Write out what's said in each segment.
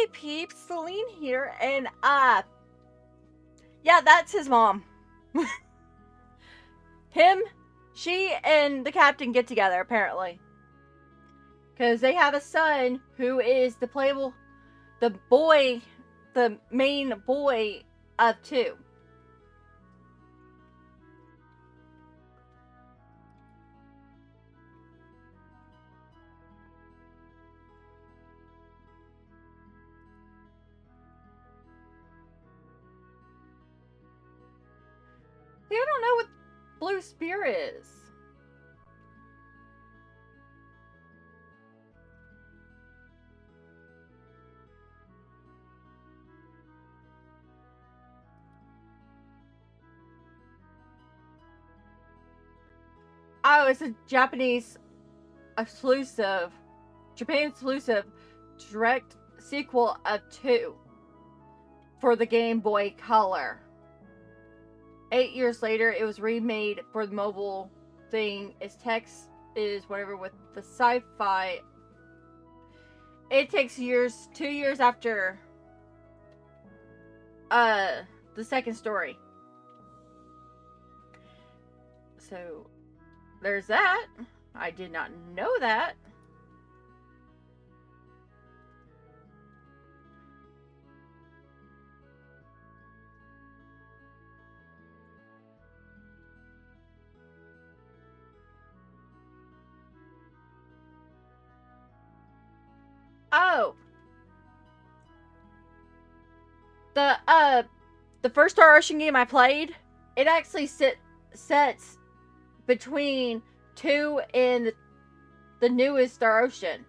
Hey peeps, Celine here, and yeah, that's his mom. Him, she, and the captain get together apparently, because they have a son who is the playable, the boy, the main boy of two. See, I don't know what Blue Spear is. Oh, it's a Japanese exclusive, Japan exclusive direct sequel of 2 for the Game Boy Color. 8 years later, it was remade for the mobile thing. Its text is whatever with the sci-fi. It takes years, 2 years after the second story. So there's that. I did not know that. Oh, the first Star Ocean game I played, it actually sets between 2 and the newest Star Ocean.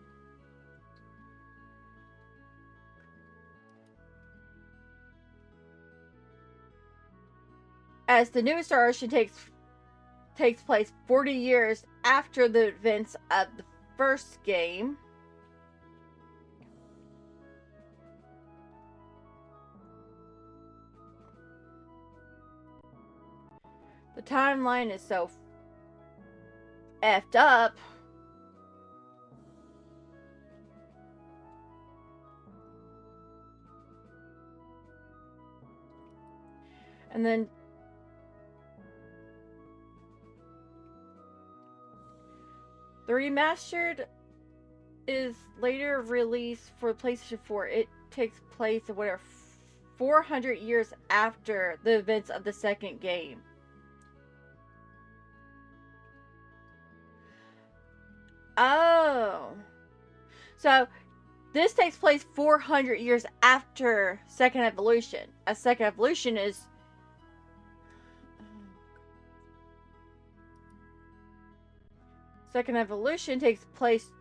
As the newest Star Ocean takes place 40 years after the events of the first game. The timeline is so effed up. And then the remastered is later released for PlayStation 4. It takes place of whatever 400 years after the events of the second game. Oh. So this takes place 400 years after Second Evolution. A Second Evolution is Second Evolution takes place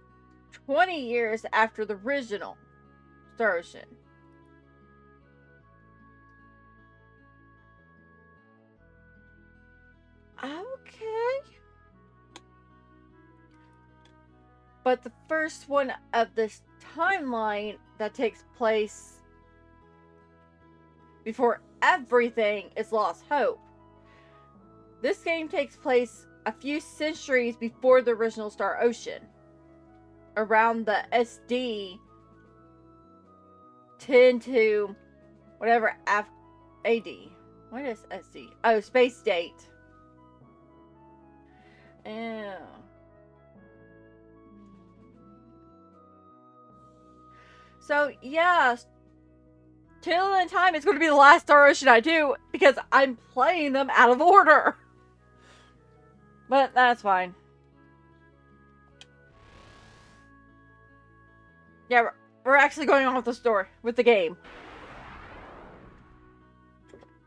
20 years after the original Star Ocean. Okay. But the first one of this timeline that takes place before everything is lost hope. This game takes place a few centuries before the original Star Ocean. Around the SD 10 to whatever AD. What is SD? Oh, space date. Yeah. So, yeah, Till in Time is going to be the last Star Ocean I do because I'm playing them out of order. But that's fine. Yeah, we're actually going on with the story, with the game.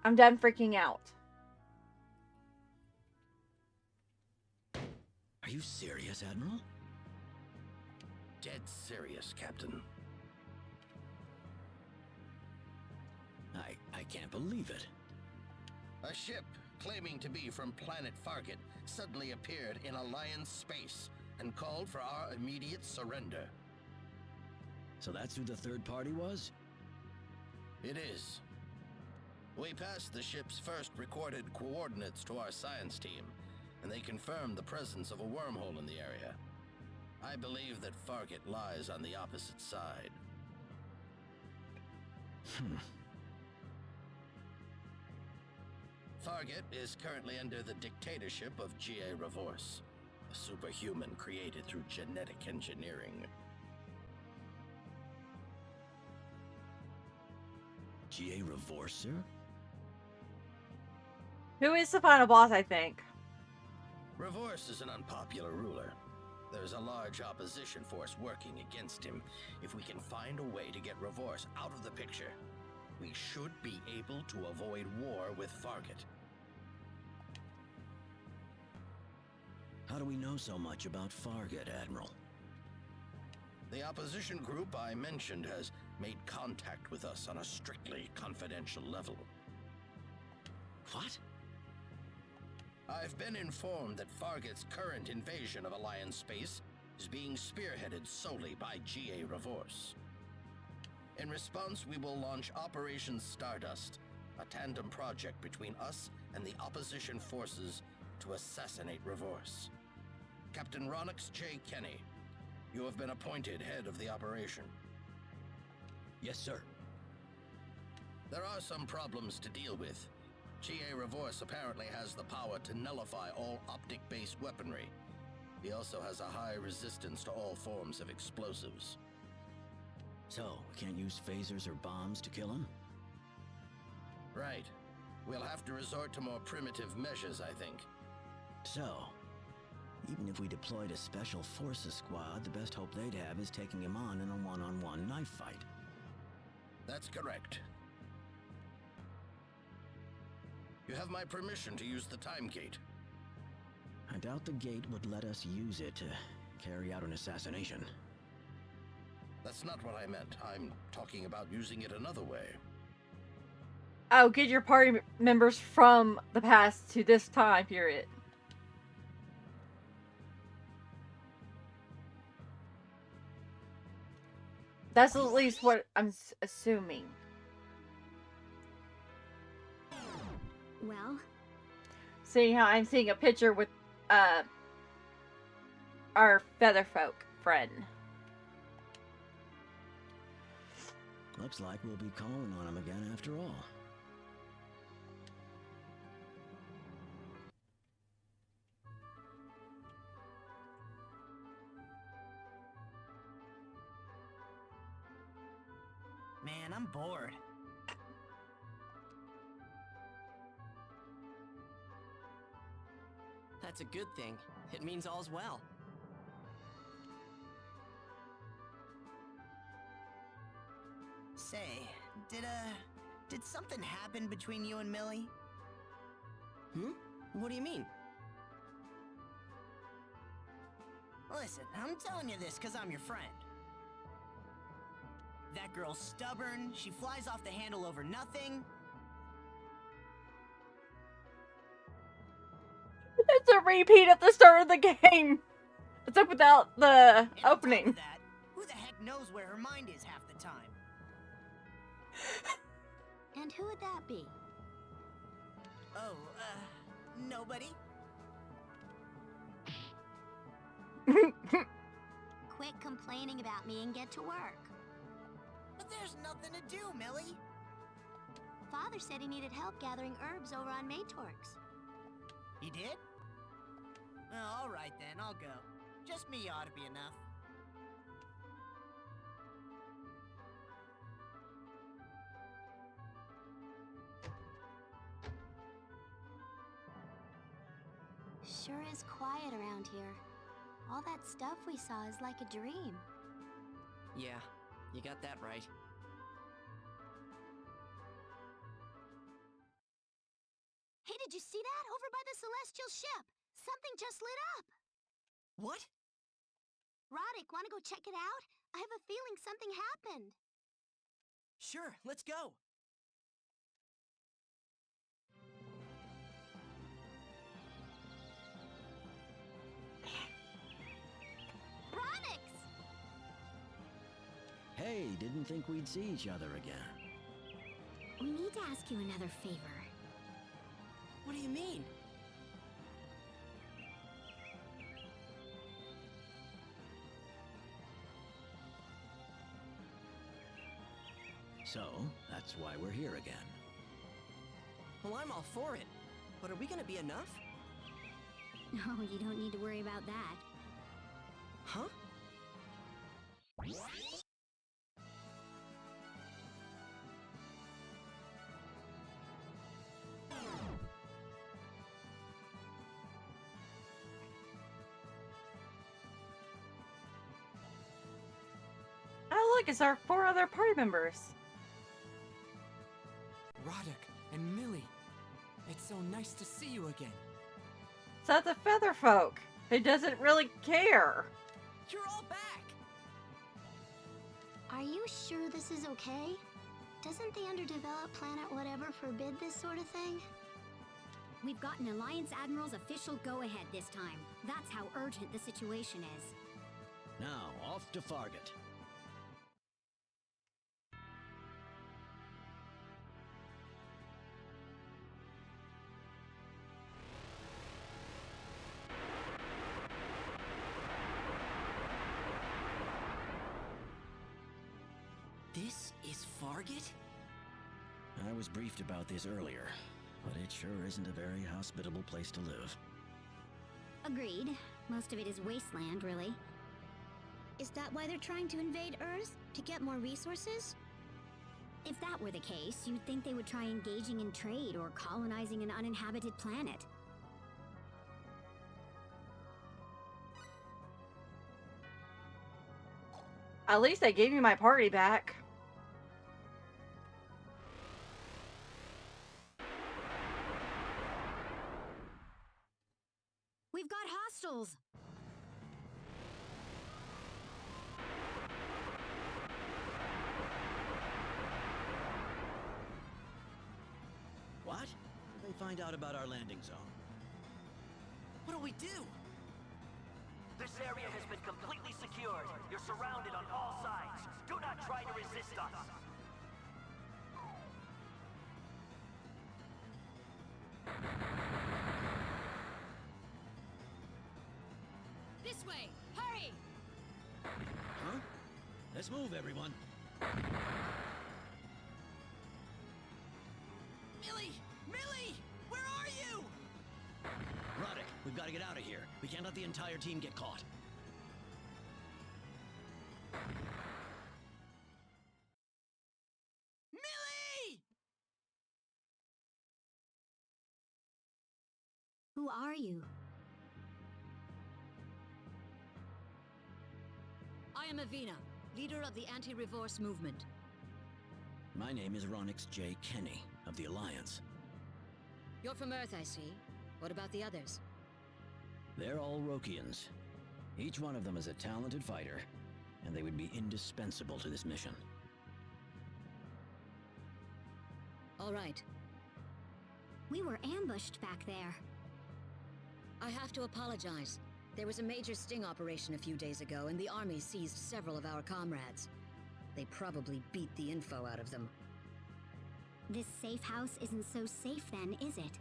I'm done freaking out. Are you serious, Admiral? Dead serious, Captain. I can't believe it. A ship claiming to be from planet Fargate suddenly appeared in Alliance space and called for our immediate surrender. So that's who the third party was? It is. We passed the ship's first recorded coordinates to our science team, and they confirmed the presence of a wormhole in the area. I believe that Fargate lies on the opposite side. Fargate is currently under the dictatorship of G.A. Revorse, a superhuman created through genetic engineering. G.A. Revorse, sir? Who is the final boss, I think? Revorse is an unpopular ruler. There's a large opposition force working against him. If we can find a way to get Revorse out of the picture, we should be able to avoid war with Fargate. How do we know so much about Fargate, Admiral? The opposition group I mentioned has made contact with us on a strictly confidential level. What? I've been informed that Fargate's current invasion of Alliance space is being spearheaded solely by G.A. Revorse. In response, we will launch Operation Stardust, a tandem project between us and the opposition forces to assassinate Revorse. Captain Ronix J. Kenny, you have been appointed head of the operation. Yes, sir. There are some problems to deal with. G.A. Revorse apparently has the power to nullify all optic-based weaponry. He also has a high resistance to all forms of explosives. So, we can't use phasers or bombs to kill him? Right. We'll have to resort to more primitive measures, I think. So, even if we deployed a special forces squad, the best hope they'd have is taking him on in a one-on-one knife fight. That's correct. You have my permission to use the time gate. I doubt the gate would let us use it to carry out an assassination. That's not what I meant. I'm talking about using it another way. Oh, get your party members from the past to this time period. That's at least what I'm assuming. Well, Seeing how I'm seeing a picture with our Featherfolk friend. Looks like we'll be calling on him again after all. Man, I'm bored. That's a good thing. It means all's well. Say, did something happen between you and Millie? What do you mean? Listen, I'm telling you this because I'm your friend. That girl's stubborn, she flies off the handle over nothing. It's a repeat at the start of the game. Except without the And on top opening. of that, who the heck knows where her mind is half the time? and who would that be? Oh, nobody? Quit complaining about me and get to work. But there's nothing to do, Millie. Father said he needed help gathering herbs over on Maytorx. He did? Well, all right then, I'll go. Just me ought to be enough. Sure is quiet around here. All that stuff we saw is like a dream. Yeah, you got that right. Hey, did you see that? Over by the Celestial ship! Something just lit up! What? Roddick, wanna go check it out? I have a feeling something happened. Sure, let's go. Roddick! Hey, didn't think we'd see each other again. We need to ask you another favor. What do you mean? So, that's why we're here again. Well, I'm all for it. But are we gonna be enough? No, you don't need to worry about that. Huh? Oh, look, it's our 4 other party members. Roderick and Millie, it's so nice to see you again. So the feather folk who doesn't really care. You're all back! Are you sure this is okay? Doesn't the underdeveloped planet whatever forbid this sort of thing? We've gotten Alliance Admiral's official go-ahead this time. That's how urgent the situation is. Now, off to Fargate. This is Fargate? I was briefed about this earlier, but it sure isn't a very hospitable place to live. Agreed. Most of it is wasteland, really. Is that why they're trying to invade Earth? To get more resources? If that were the case, you'd think they would try engaging in trade or colonizing an uninhabited planet. At least they gave me my party back. We've got hostiles! What? They find out about our landing zone. What do we do? This area has been completely secured. You're surrounded on all sides. Do not try to resist us. This way! Hurry! Huh? Let's move, everyone. Millie! Millie! Where are you? Roddick, we've got to get out of here. We can't let the entire team get caught. Millie! Who are you? I am Avina, leader of the Anti-Revorce movement. My name is Ronix J. Kenny, of the Alliance. You're from Earth, I see. What about the others? They're all Rokians. Each one of them is a talented fighter, and they would be indispensable to this mission. All right. We were ambushed back there. I have to apologize. There was a major sting operation a few days ago, and the army seized several of our comrades. They probably beat the info out of them. This safe house isn't so safe then, is it?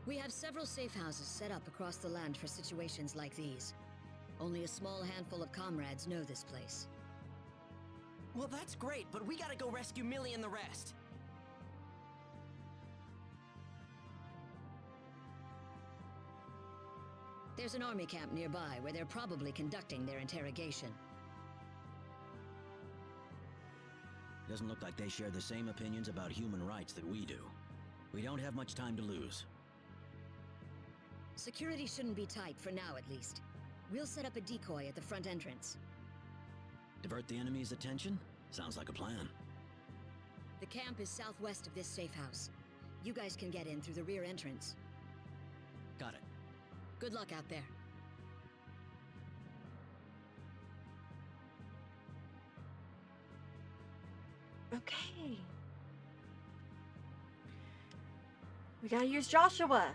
We have several safe houses set up across the land for situations like these. Only a small handful of comrades know this place. Well, that's great, but we gotta go rescue Millie and the rest. There's an army camp nearby where they're probably conducting their interrogation. Doesn't look like they share the same opinions about human rights that we do. We don't have much time to lose. Security shouldn't be tight, for now at least. We'll set up a decoy at the front entrance. Divert the enemy's attention? Sounds like a plan. The camp is southwest of this safe house. You guys can get in through the rear entrance. Got it. Good luck out there. Okay. We gotta use Joshua.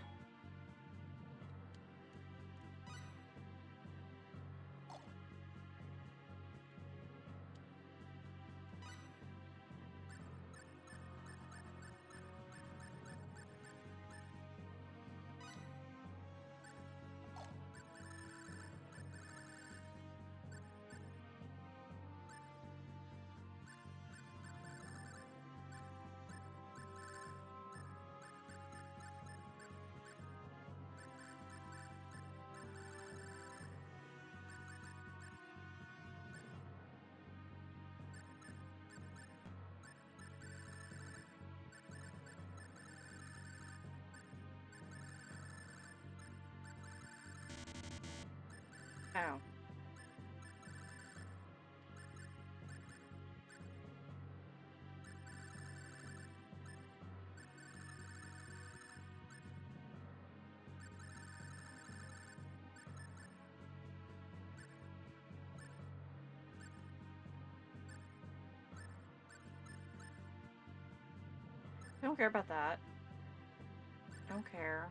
Oh. I don't care about that. Don't care.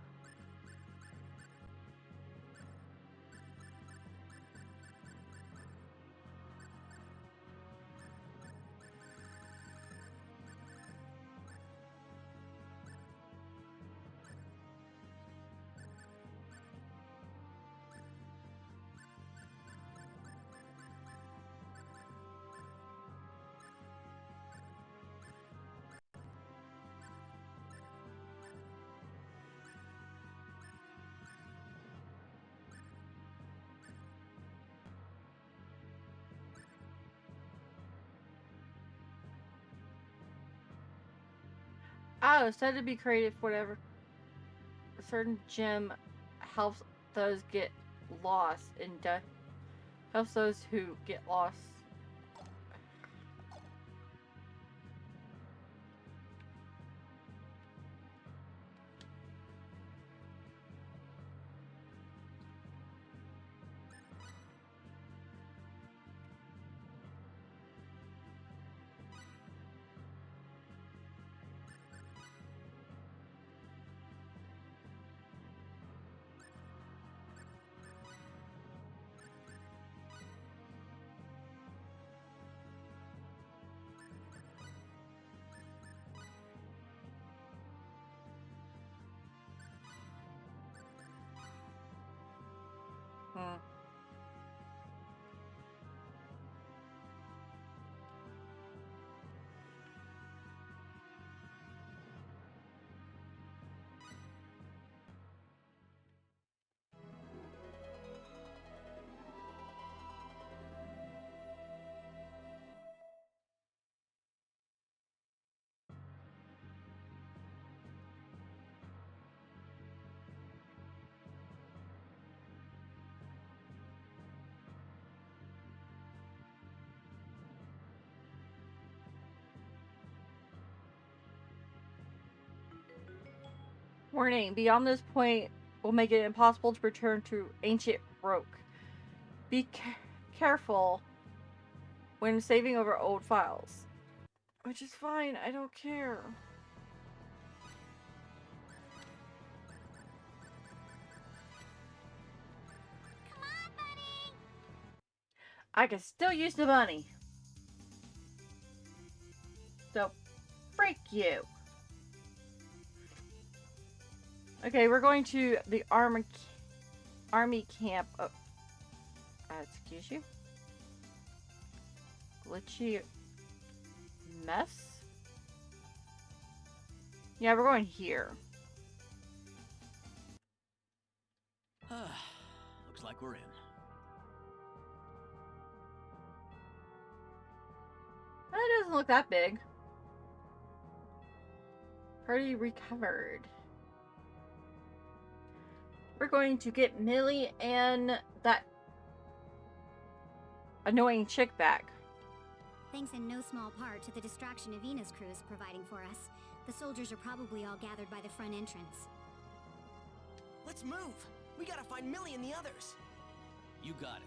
Oh, said to be created for whatever a certain gem helps those get lost and helps those who get lost. Hmm. Warning, beyond this point will make it impossible to return to ancient Roke. Be careful when saving over old files. Which is fine, I don't care. Come on, buddy! I can still use the money. So, freak you. Okay, we're going to the army camp. Oh, excuse you? Glitchy mess? Yeah, we're going here. Looks like we're in. That doesn't look that big. Party recovered. We're going to get Millie and that annoying chick back. Thanks in no small part to the distraction Avina's crew is providing for us. The soldiers are probably all gathered by the front entrance. Let's move! We gotta find Millie and the others! You got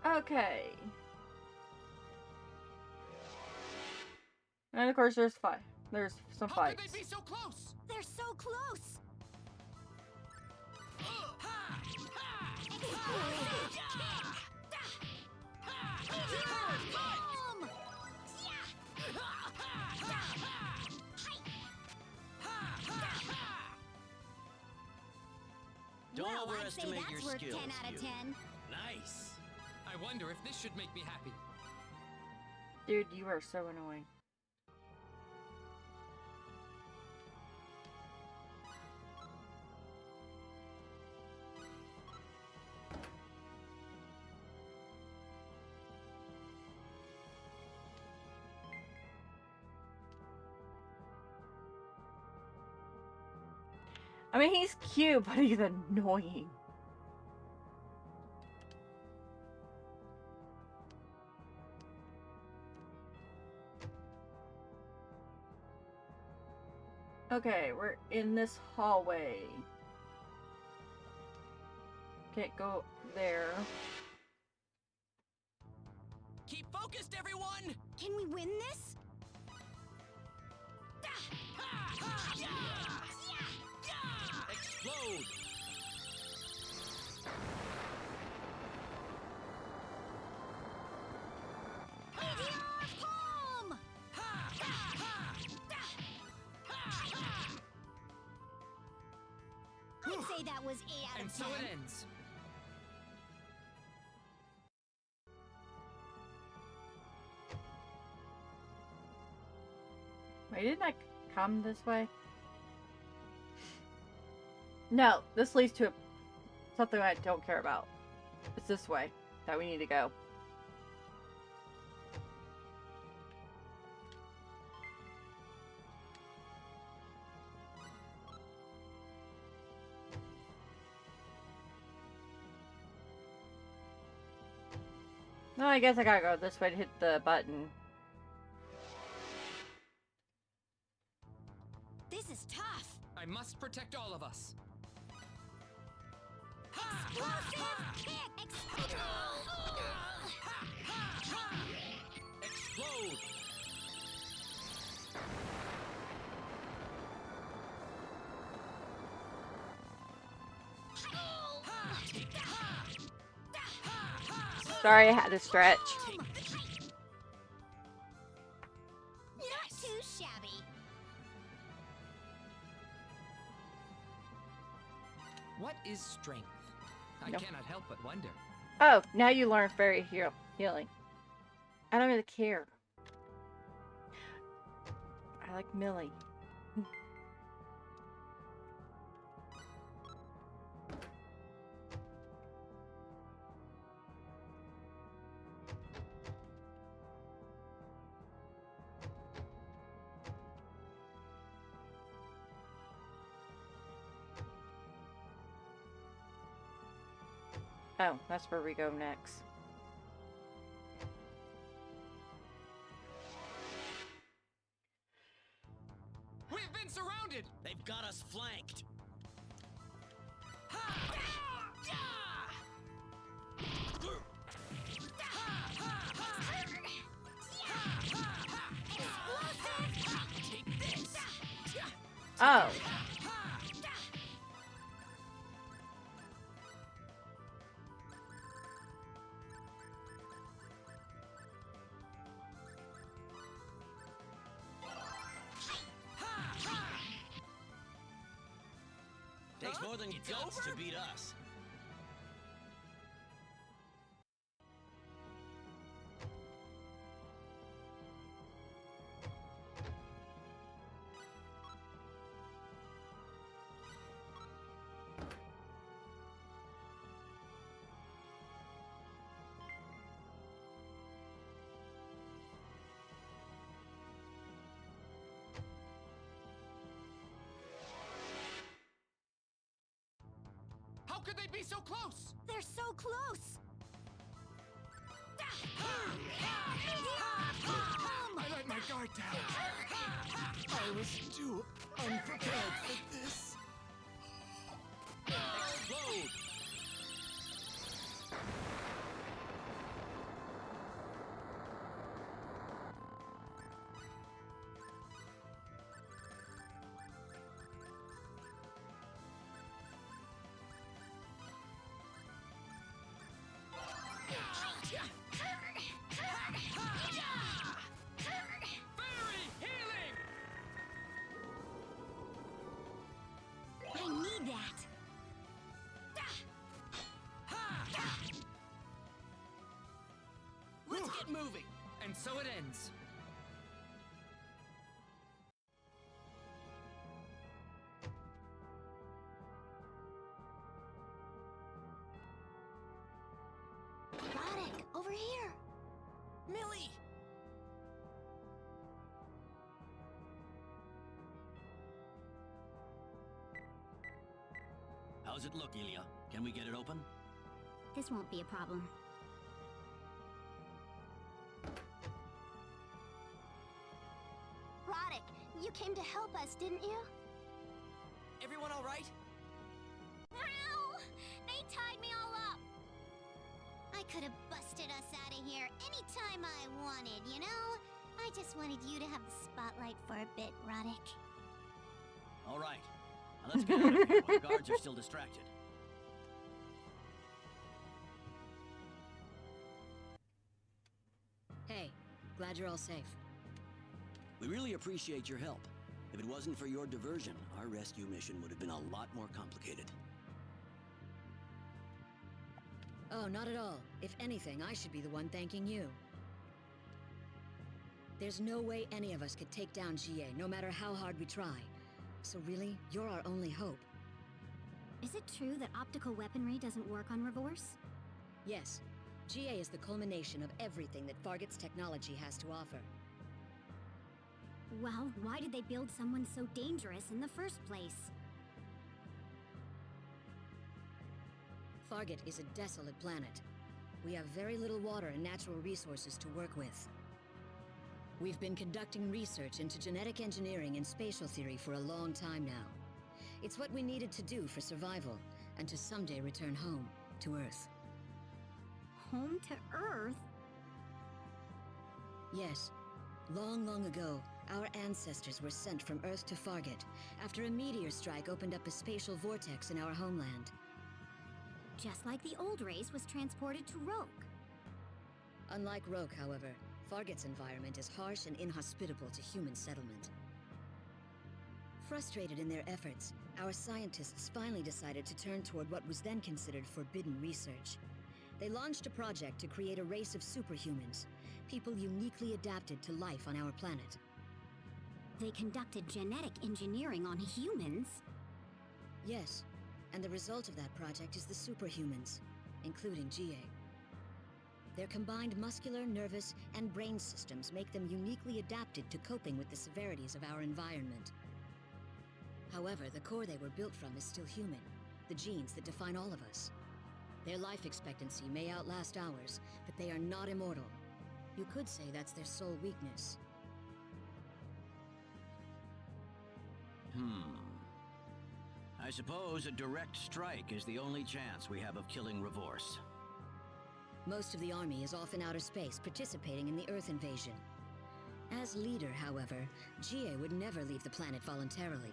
it. Okay. And of course there's some How fights. could they be so close? They're so close! Don't Well, I'd say overestimate that's your worth skills. 10 out of you. 10. Nice. I wonder if this should make me happy. Dude, you are so annoying. I mean, he's cute, but he's annoying. Okay, we're in this hallway. Can't go there. Keep focused, everyone! Can we win this? Explode! Home! I'd say that was 8 out And of so 10. it ends. Wait, didn't I come this way? No, this leads to something I don't care about. It's this way that we need to go. No, I guess I gotta go this way to hit the button. This is tough. I must protect all of us. Explosive kick! Explode! Sorry, I had to stretch. Not too shabby. What is strength? I No. cannot help but wonder. Oh, now you learn fairy healing. I don't really care. I like Millie. Oh, that's where we go next. We've been surrounded! They've got us flanked! Take this! Oh. Takes more than guts to beat us. How could they be so close? They're so close. I let my guard down. I was too unprepared for this. Explode! Fairy healing! I need that. Let's get moving! And so it ends. Roddick, over here. Millie! How's it look, Ilya? Can we get it open? This won't be a problem. Roddick, you came to help us, didn't you? Everyone all right? Ow! They tied me all up! I could have busted us out of here anytime I wanted, you know? I just wanted you to have the spotlight for a bit, Roddick. All right. Now let's get out of here while the guards are still distracted. Hey, glad you're all safe. We really appreciate your help. If it wasn't for your diversion, our rescue mission would have been a lot more complicated. Oh, not at all. If anything, I should be the one thanking you. There's no way any of us could take down GA, no matter how hard we try. So really, you're our only hope. Is it true that optical weaponry doesn't work on Revorse? Yes, GA is the culmination of everything that Fargut's technology has to offer. Well, why did they build someone so dangerous in the first place? Fargut is a desolate planet. We have very little water and natural resources to work with. We've been conducting research into genetic engineering and spatial theory for a long time now. It's what we needed to do for survival, and to someday return home, to Earth. Home to Earth? Yes. Long, long ago, our ancestors were sent from Earth to Fargut after a meteor strike opened up a spatial vortex in our homeland. Just like the old race was transported to Roke. Unlike Roke, however, Fargut's environment is harsh and inhospitable to human settlement. Frustrated in their efforts, our scientists finally decided to turn toward what was then considered forbidden research. They launched a project to create a race of superhumans, people uniquely adapted to life on our planet. They conducted genetic engineering on humans? Yes, and the result of that project is the superhumans, including GA. Their combined muscular, nervous, and brain systems make them uniquely adapted to coping with the severities of our environment. However, the core they were built from is still human, the genes that define all of us. Their life expectancy may outlast ours, but they are not immortal. You could say that's their sole weakness. I suppose a direct strike is the only chance we have of killing Revorse. Most of the army is off in outer space, participating in the Earth invasion. As leader, however, GA would never leave the planet voluntarily.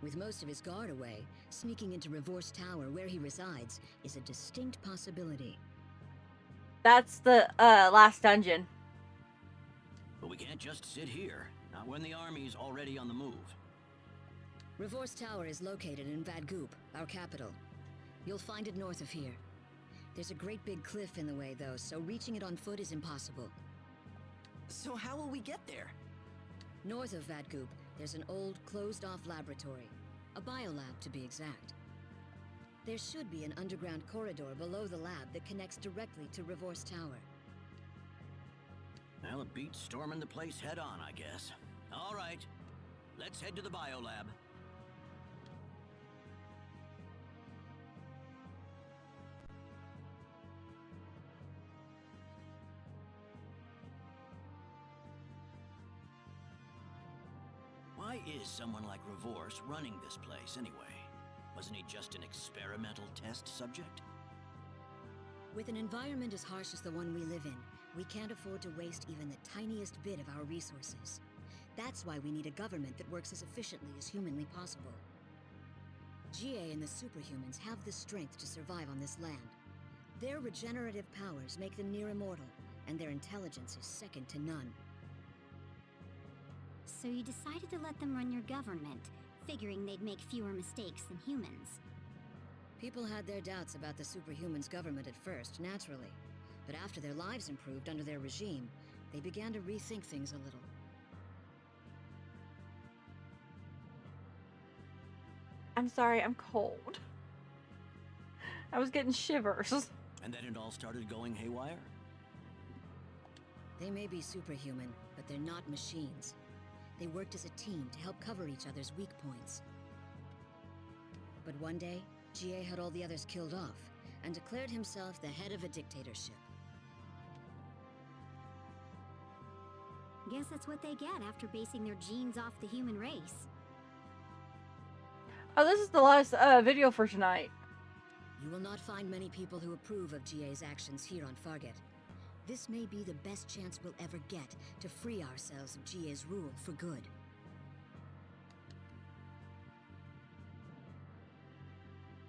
With most of his guard away, sneaking into Revorse Tower where he resides is a distinct possibility. That's the last dungeon. But we can't just sit here, not when the army's already on the move. Revorse Tower is located in Vadgoop, our capital. You'll find it north of here. There's a great big cliff in the way, though, so reaching it on foot is impossible. So how will we get there? North of Vadgoop, there's an old, closed-off laboratory. A biolab, to be exact. There should be an underground corridor below the lab that connects directly to Revorse Tower. Well, it beats storming the place head-on, I guess. All right, let's head to the biolab. Why is someone like Revorse running this place, anyway? Wasn't he just an experimental test subject? With an environment as harsh as the one we live in, we can't afford to waste even the tiniest bit of our resources. That's why we need a government that works as efficiently as humanly possible. GA and the superhumans have the strength to survive on this land. Their regenerative powers make them near immortal, and their intelligence is second to none. So you decided to let them run your government, figuring they'd make fewer mistakes than humans. People had their doubts about the superhumans' government at first, naturally. But after their lives improved under their regime, they began to rethink things a little. I'm sorry, I'm cold. I was getting shivers. And then it all started going haywire? They may be superhuman, but they're not machines. They worked as a team to help cover each other's weak points. But one day, GA had all the others killed off and declared himself the head of a dictatorship. Guess that's what they get after basing their genes off the human race. Oh, this is the last video for tonight. You will not find many people who approve of GA's actions here on Fargate. This may be the best chance we'll ever get to free ourselves of GA's rule for good.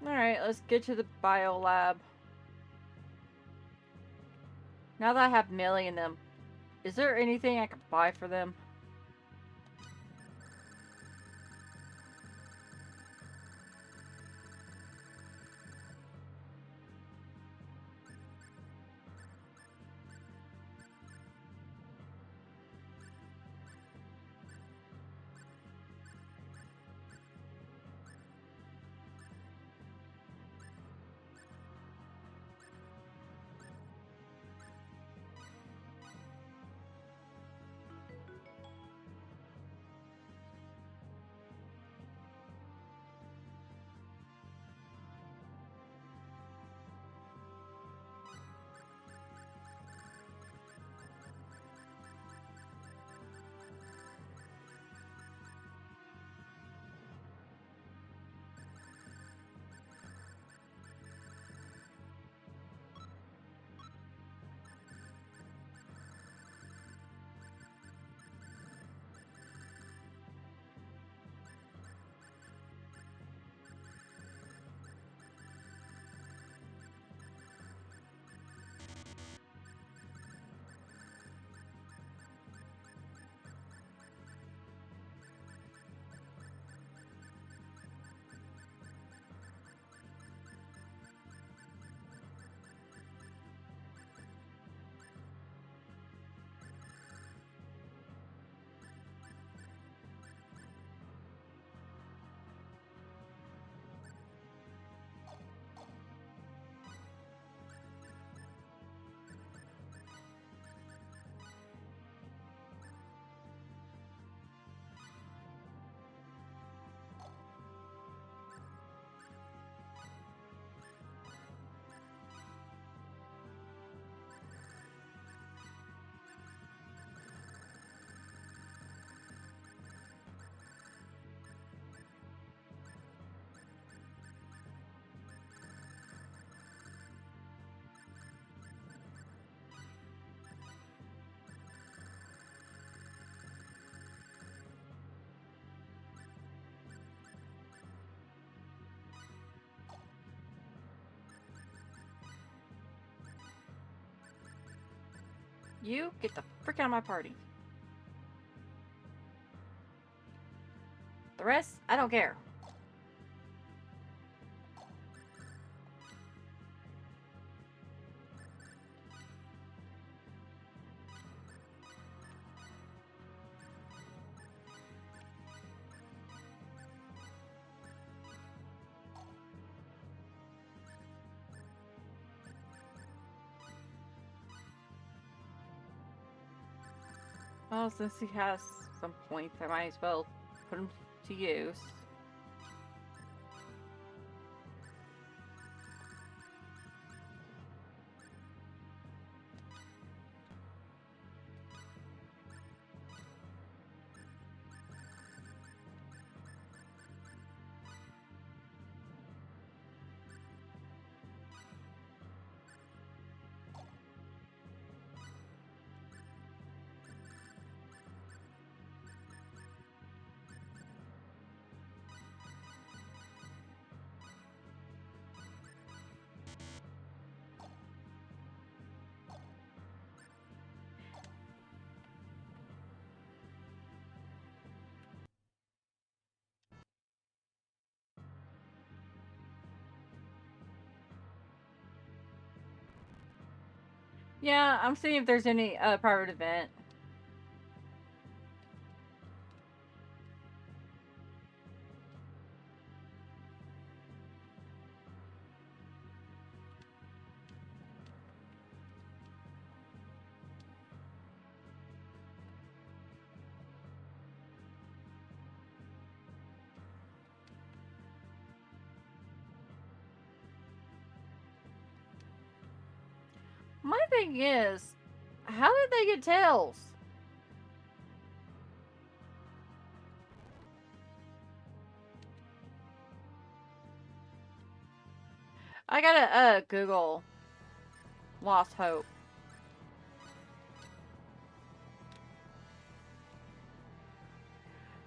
Alright, let's get to the biolab. Now that I have Millie in them, is there anything I can buy for them? You get the frick out of my party. The rest, I don't care. Well, since he has some points, I might as well put him to use. Yeah, I'm seeing if there's any private event. thing is, how did they get Tails? I gotta Google Lost Hope.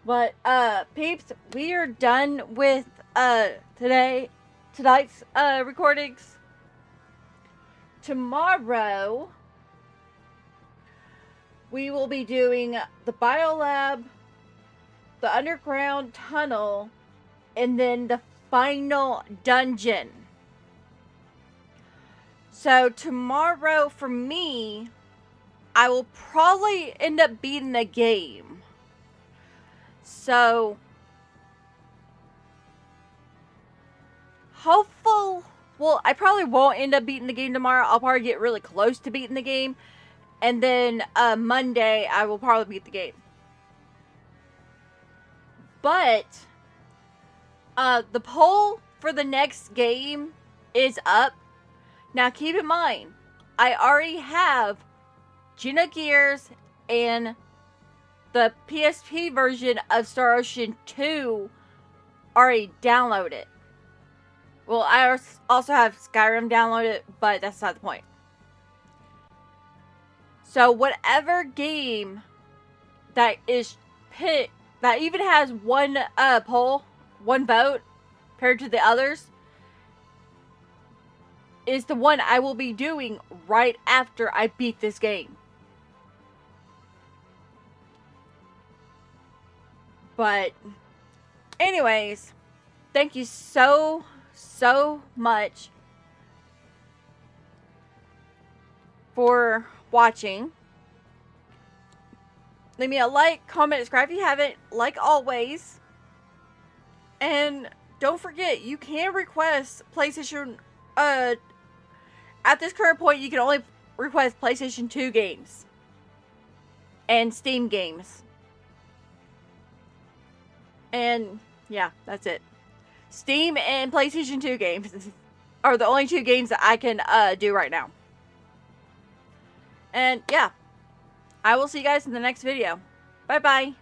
But peeps, we are done with tonight's recordings. Tomorrow we will be doing the biolab, the underground tunnel, and then the final dungeon. So tomorrow for me, I will probably end up beating the game. So well, I probably won't end up beating the game tomorrow. I'll probably get really close to beating the game. And then Monday, I will probably beat the game. But the poll for the next game is up. Now keep in mind, I already have Xenogears and the PSP version of Star Ocean 2 already downloaded. Well, I also have Skyrim downloaded, but that's not the point. So whatever game that is picked, that even has one poll, one vote, compared to the others, is the one I will be doing right after I beat this game. But anyways, thank you so much for watching. Leave me a like, comment, subscribe if you haven't, like always. And don't forget, you can request PlayStation, at this current point, you can only request PlayStation 2 games. And Steam games. And, yeah, that's it. Steam and PlayStation 2 games are the only two games that I can do right now. And, yeah. I will see you guys in the next video. Bye-bye.